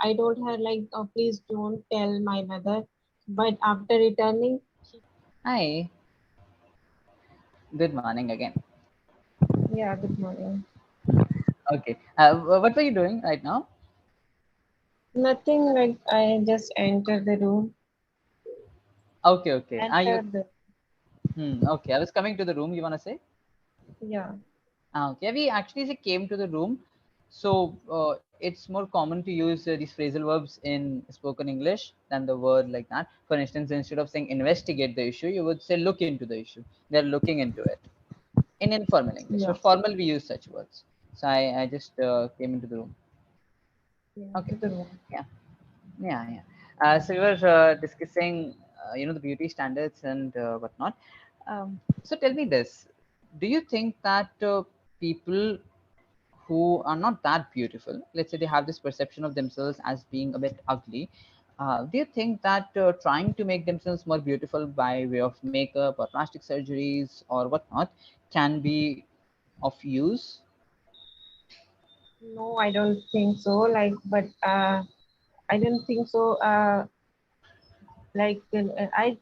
I told her like, oh, please don't tell my mother. But after returning, Hi, good morning again. yeah, good morning. Okay, what were you doing right now? Nothing, like I just entered the room. Okay, okay. Are you? Entered the Okay, I was coming to the room. You wanna say? yeah. Okay, we actually came to the room. So it's more common to use these phrasal verbs in spoken English than the word like that. For instance, instead of saying investigate the issue, you would say look into the issue. They're looking into it in informal English. Yeah. For formal, we use such words. So I just came into the room. Yeah, to Okay, the room. yeah. Yeah, yeah. So we were discussing, the beauty standards and whatnot. So tell me this: do you think that people who are not that beautiful, let's say they have this perception of themselves as being a bit ugly, do you think that trying to make themselves more beautiful by way of makeup or plastic surgeries or whatnot can be of use? No, I don't think so. Like, but I don't think so. Like, I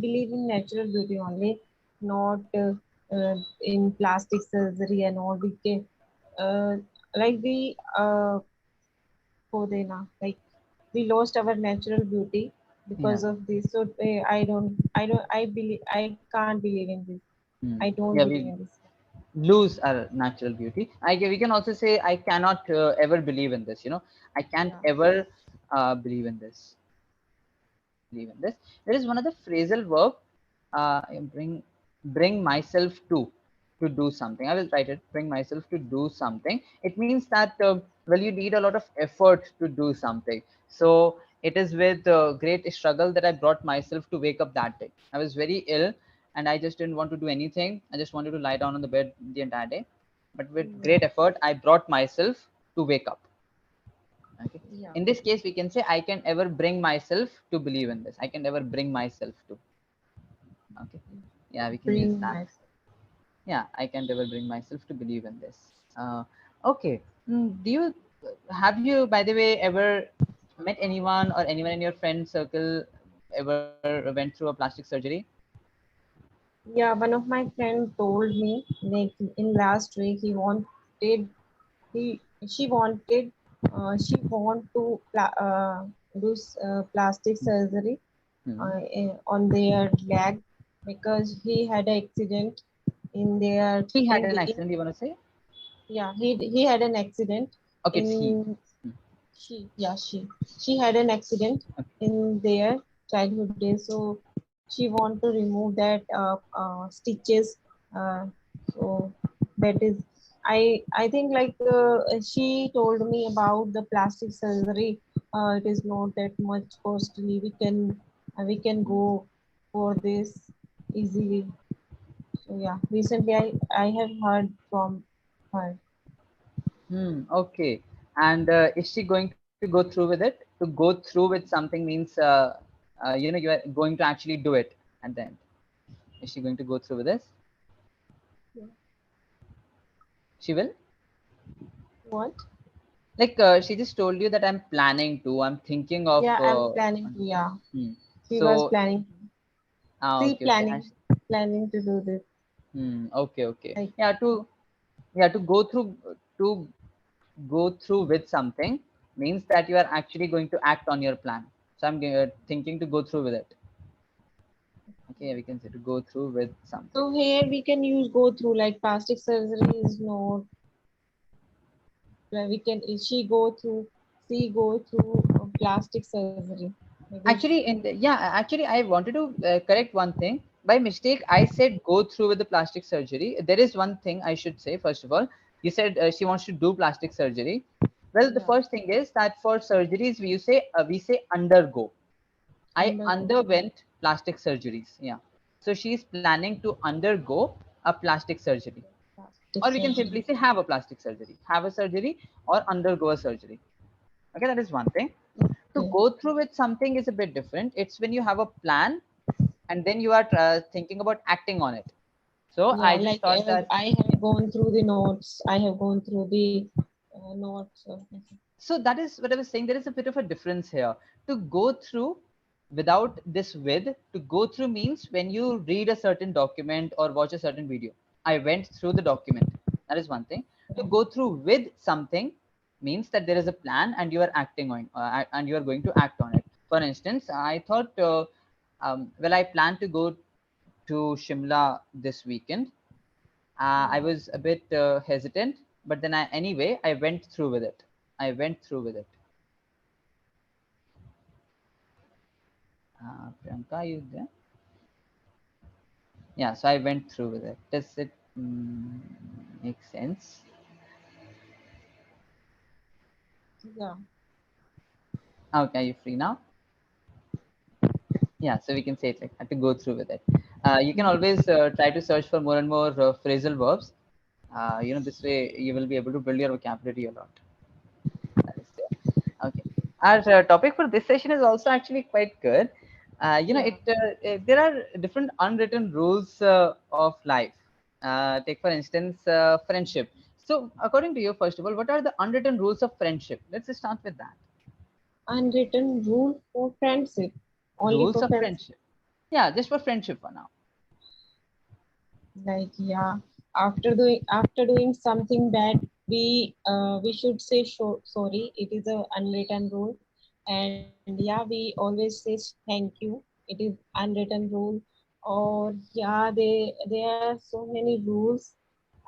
believe in natural beauty only, not in plastic surgery and all. We can, uh, like like we lost our natural beauty Yeah. because of this. So I can't believe in this. I don't Yeah, believe we in this. lose our natural beauty. We can also say I cannot ever believe in this. I can't Yeah. ever believe in this. Believe in this. There is one other phrasal verb. Bring myself to do something. I will write it. Bring myself to do something. It means that well, you need a lot of effort to do something. So it is with great struggle that I brought myself to wake up that day. I was very ill, and I just didn't want to do anything. I just wanted to lie down on the bed the entire day. But with Yeah. great effort, I brought myself to wake up. Okay. Yeah. In this case, we can say I can ever bring myself to believe in this. I can never bring myself to. Okay. Yeah, we can use Bring that. myself. Yeah, I can never bring myself to believe in this. Okay. Do you have you, by the way, ever met anyone or anyone in your friend circle ever went through a plastic surgery? Yeah, one of my friend told me like in last week he she want to do plastic surgery Hmm. on their leg because he had an accident in their She had in an the in accident. You want to say? yeah he had an accident Okay, it's he. in Hmm. she had an accident Okay. in their childhood days, so she want to remove that stitches. uh, so that is, I think like she told me about the plastic surgery. It is not that much costly. We can go for this easily. So yeah, recently I have heard from her. Okay. And is she going to go through with it? To go through with something means, you are going to actually do it at the end. Is she going to go through with this? She will? What? Like, she just told you that I'm planning to, I'm thinking of. Yeah, I'm planning to. Yeah, Hmm. she was So, planning. She okay, okay. planning to do this. Okay, okay. Like Yeah, to go through with something means that you are actually going to act on your plan. So I'm thinking to go through with it. Okay, we can say to go through with something. so here we can use go through like plastic surgery is not we can she go through plastic surgery because Actually, actually, I wanted to correct one thing. By mistake, I said go through with the plastic surgery. There is one thing I should say. First of all, you said she wants to do plastic surgery. Well, the yeah first thing is that for surgeries, we say undergo. I undergo underwent plastic surgeries. Yeah. So she is planning to undergo a plastic surgery, plastic or we can simply surgery. say have a plastic surgery, have a surgery, or undergo a surgery. Okay, that is one thing. To Okay. go through with something is a bit different. It's when you have a plan and then you are thinking about acting on it. So Yeah, I just like thought that I have gone through the notes. I have gone through the notes. So that is what I was saying. There is a bit of a difference here. To go through without this with, to go through means when you read a certain document or watch a certain video. I went through the document. That is one thing. To go through with something means that there is a plan and you are acting on, and you are going to act on it. For instance, I thought, well, I plan to go to Shimla this weekend. I Yeah. was a bit hesitant, but then anyway, I went through with it. I went through with it. Priyanka, are you there? Yeah, so I went through with it. Does it make sense? Yeah. Okay, are you free now? Yeah, so we can say it like that, to go through with it. You can Yeah. always try to search for more and more phrasal verbs. This way you will be able to build your vocabulary a lot. That is there. Okay. Our topic for this session is also actually quite good. Yeah. There are different unwritten rules of life. Take for instance, friendship. So, according to you, first of all, what are the unwritten rules of friendship? Let's just start with that. Unwritten rule for friendship. Only Rules for of friendship. friendship. Yeah, just for friendship for now. Like, yeah, after doing something bad, we should say sorry. It is a unwritten rule. And yeah, we always say thank you. It is unwritten rule. Or yeah, there are so many rules.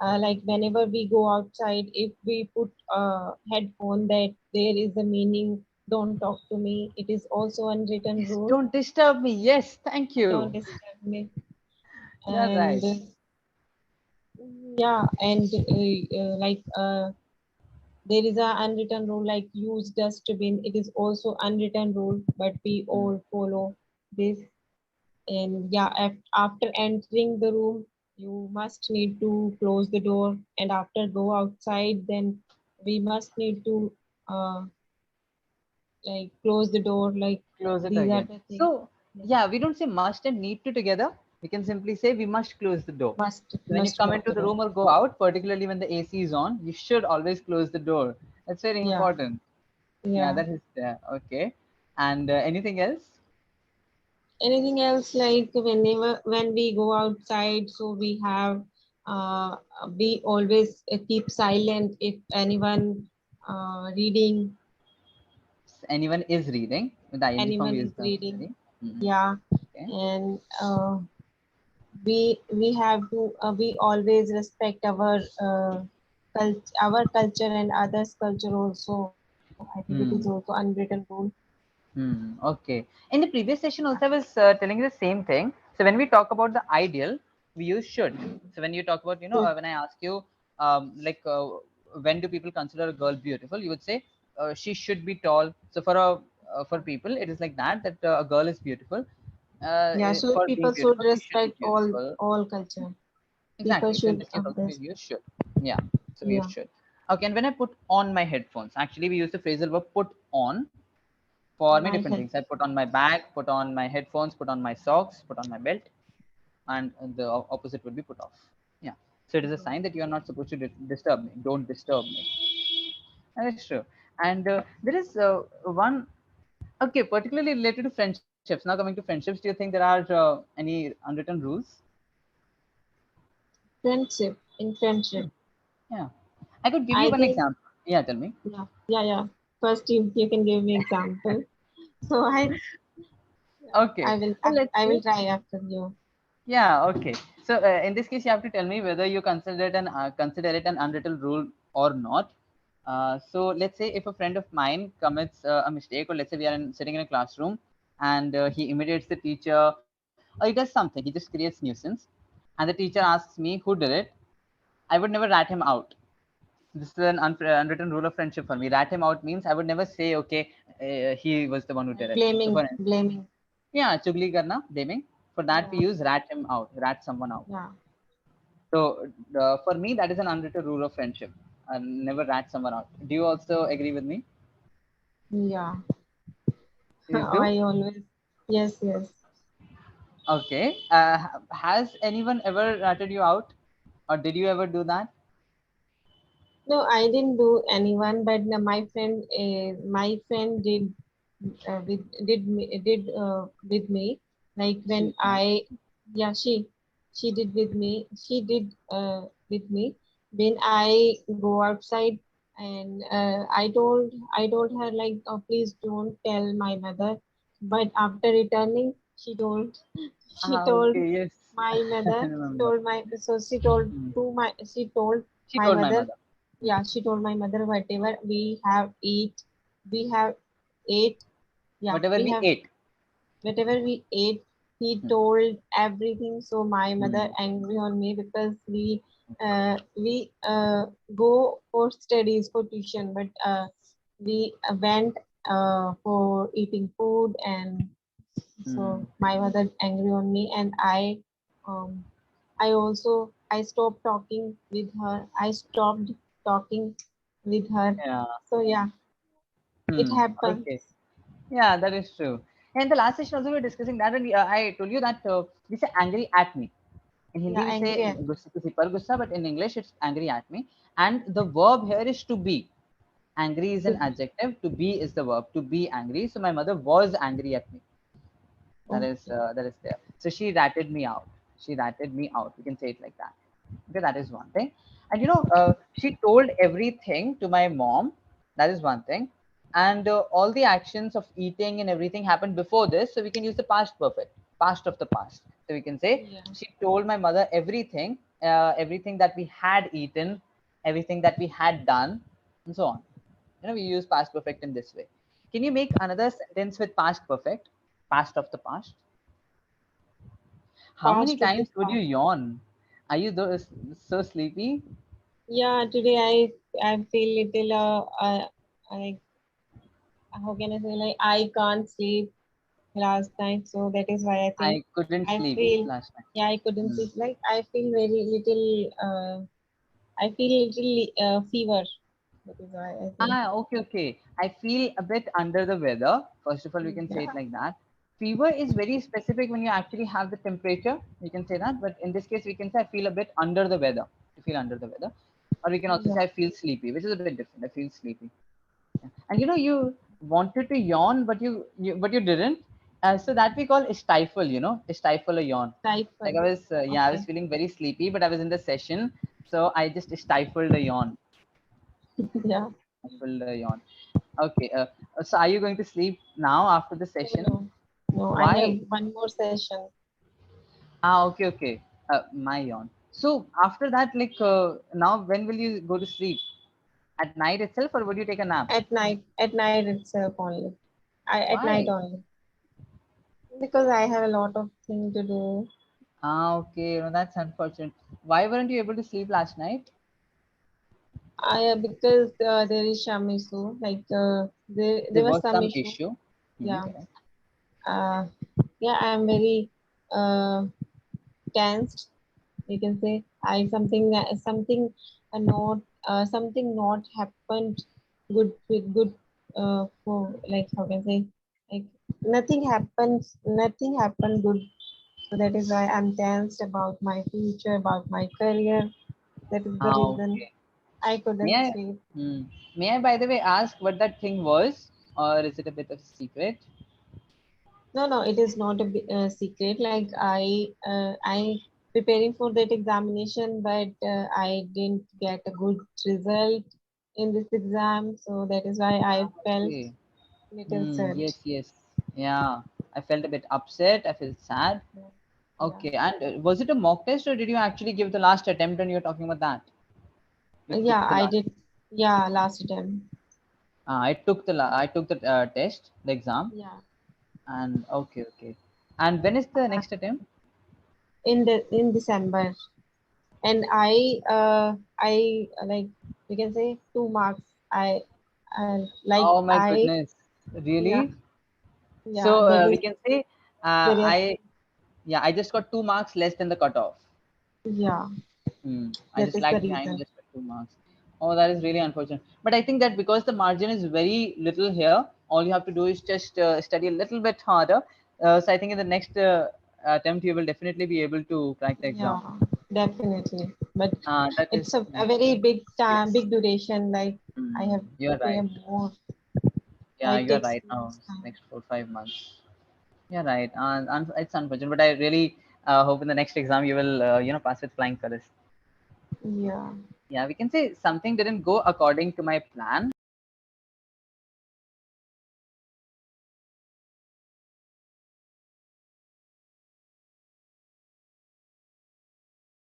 Like whenever we go outside, if we put a headphone, that there is a meaning, don't talk to me. It is also unwritten Yes, rule. don't disturb me. Yes, thank Don't you. disturb me. You're And right. yeah, and there is a unwritten rule like use dustbin. It is also unwritten rule, but we Mm. all follow this. And yeah, after entering the room, you must need to close the door, and after go outside, then we must need to uh like close the door. Like Close it these are again. the things. So, Yeah. yeah, we don't say must and need to together. We can simply say we must close the door. So when you Must come close into the the door. room or go out, particularly when the AC is on, you should always close the door. That's very Yeah, important. Yeah, yeah. that is there. Okay. And anything else? Anything else, like whenever when we go outside, so we have uh, we always keep silent if anyone reading, Anyone is reading with the ing form anyone is used reading. necessary. Mhm. Yeah. Okay. And we have to we always respect our culture and others culture also. I think it is also Hmm. unwritten rule. Okay. In the previous session, also I was telling you the same thing. So when we talk about the ideal, we use should. So when you talk about, Should. when I ask you, like, when do people consider a girl beautiful, you would say she should be tall. So for people, it is like that a girl is beautiful. Yeah, so For being people should beautiful, she should be respect all beautiful. all culture. People Exactly. So in should this case, also we this. use should. Yeah. So we use Yeah. should. Okay. And when I put on my headphones, actually we use the phrasal verb put on for many My different head. things. I put on my bag, put on my headphones, put on my socks, put on my belt, and the opposite would be put off. Yeah. So it is a sign that you are not supposed to disturb me. Don't disturb me. That is true. And there is one, okay, particularly related to friendships. Now coming to friendships, do you think there are any unwritten rules? Friendship. In friendship, Yeah. I could give you I one think. example. Yeah, tell me. Yeah. First, you can give me example. So Okay. So let's I will say, try after you. yeah, okay. So in this case, you have to tell me whether you consider it an unwritten rule or not. So let's say if a friend of mine commits a mistake, or let's say we are sitting in a classroom and he imitates the teacher, or he does something, he just creates nuisance, and the teacher asks me who did it, I would never rat him out. This is an unwritten rule of friendship for me. Rat him out means I would never say, okay, he was the one who did it. So for instance, Blaming. yeah, chugli karna, blaming. For that, we Yeah, use rat him out, rat someone out. yeah, So for me, that is an unwritten rule of friendship. Never rat someone out. Do you also agree with me? yeah. You do? I always. Yes, yes. Okay. Has anyone ever ratted you out, or did you ever do that? No, I didn't do anyone, but my friend did me. Like when She did. yeah, she did with me. She did with me when I go outside, and I told her like, oh, please don't tell my mother. But after returning, she Ah, told okay, yes. my I mother. remember. She Hmm. to my she told She my told my mother. mother. Hmm. Yeah, she told my mother, whatever we have ate. Yeah, Whatever we we have ate. whatever we ate. He Hmm. told everything. So my mother Hmm. angry on me because we go for studies for tuition, but we went for eating food, and so Hmm. my mother angry on me, and um I stopped talking with her. I stopped talking with her. Yeah. So yeah, it Hmm. happens. Okay. Yeah, that is true. And the last session also we were discussing that, and I told you that we say angry at me. In Yeah, Hindi we say angry at me. gussa kisi par gussa, but in English it's angry at me. And the verb here is to be. Angry is To an be. adjective. To be is the verb. To be angry. So my mother was angry at me. Okay. That is there. So she ratted me out. She ratted me out. We can say it like that. Okay, that is one thing. And she told everything to my mom. That is one thing. And all the actions of eating and everything happened before this, so we can use the past perfect, past of the past. So we can say Yeah. she told my mother everything, everything that we had eaten, everything that we had done, and so on. We use past perfect in this way. Can you make another sentence with past perfect, past of the past? How many Past of the times would you past. yawn? Are you so sleepy? Yeah, today I feel little I how can I say, like I can't sleep last night, so that is why I think I couldn't I sleep feel, last night. yeah, I couldn't Hmm. sleep. Like I feel very little I feel little fever. That is why I think. Ah, okay, okay. I feel a bit under the weather. First of all, we can say it Yeah. like that. Fever is very specific when you actually have the temperature. You can say that, but in this case, we can say I feel a bit under the weather. To feel under the weather, or we can also Yeah. say I feel sleepy, which is a bit different. I feel sleepy. Yeah. And you wanted to yawn, but you didn't. So that we call stifle. Stifle a yawn. Like Typhoon. I was Okay. feeling very sleepy, but I was in the session, so I just stifled a yawn. Yeah. Stifled a yawn. Okay. So are you going to sleep now after the No, session? no. No, I have Why? one more session Ah, okay, okay. My yawn. So after that, now when will you go to sleep? At night itself, or would you take a nap? at night. At night itself only. At night Why? only. Because I have a lot of thing to do. Ah, okay. That's unfortunate. Why weren't you able to sleep last night? I because there is some issue. Like there There was was some some issue. issue. Yeah. Correct. Uh, yeah. I'm very uh tensed. You can say I something not something not happened good for, like, how can I say, like nothing happened good. So that is why I'm tensed about my future, about my career. That is the Ah, reason okay. I May couldn't I, sleep. hmm, may I, by the way, ask what that thing was, or is it a bit of a secret? No, no, it is not a secret. Like I preparing for that examination, but I didn't get a good result in this exam. So that is why I Ah, felt okay. little sad. Yes, yes. Yeah. I felt a bit upset. I felt sad. Yeah, Okay. And was it a mock test, or did you actually give the last attempt and you're talking about that? You yeah, took the I last. did. Yeah, last attempt. I took the test, the exam, Yeah, and okay, okay. And when is the uh, next attempt? in December, and I like, you can say 2 marks. Like Oh my I goodness. Yeah, Really? yeah, So that we is can say serious. I just got 2 marks less than the cutoff. Yeah, I that just is the lagged behind reason. just by 2 marks. Oh, that is really unfortunate. But I think that because the margin is very little here, all you have to do is just study a little bit harder. So I think in the next attempt, you will definitely be able to crack the exam. Yeah, definitely. but That it's is a very big time, yes. big duration. Like I have to You're pay right. more. Yeah, It you're takes right. Now, much time. next 4 5 months. You're right. It's unfortunate, but I really hope in the next exam you will, pass with flying colors. Yeah. Yeah, we can say something didn't go according to my plan.